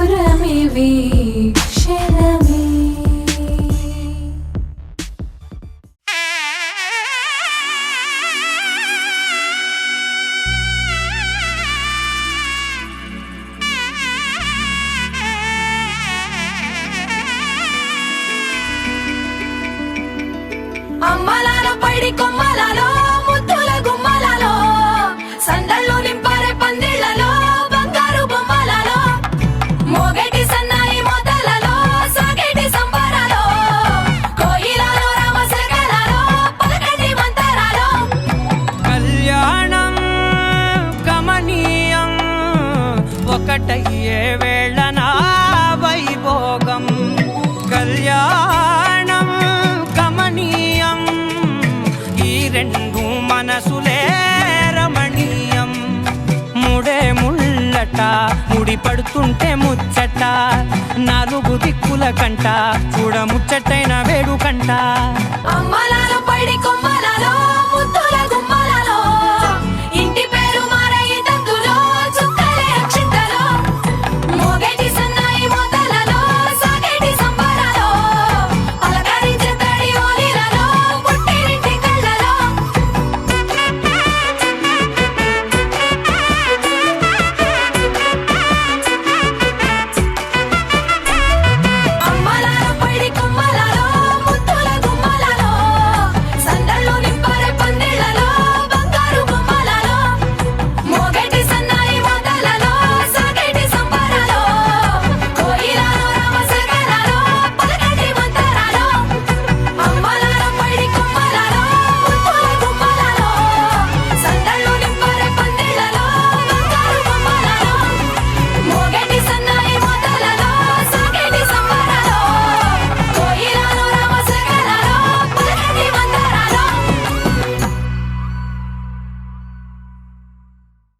వరమివి క్షణమే. అమ్మలాలో పైడి కొమ్మలలో ముద్దుల గుమ్మలలో సందళ్ళు నింపారే పందిళ్లలో బంగారు బొమ్మలలో మోగేటి సన్నాయి మోతలలో సాగేటి సంబరాలో కోయిలలో రామశకలలో పలకటి మంతరాలో. కళ్యాణం గమనీయం ఒకటయ్యే వేళనా వైభోగం. కళ్యాణం గమనీయం ఈ రెండు మనసులే రమణీయం. ముడే ముళ్ళట ముడి పడుతుంటే ముచ్చట నాలుగు దిక్కుల కంట చూడ ముచ్చటైన వేడుకంట. అమ్మలా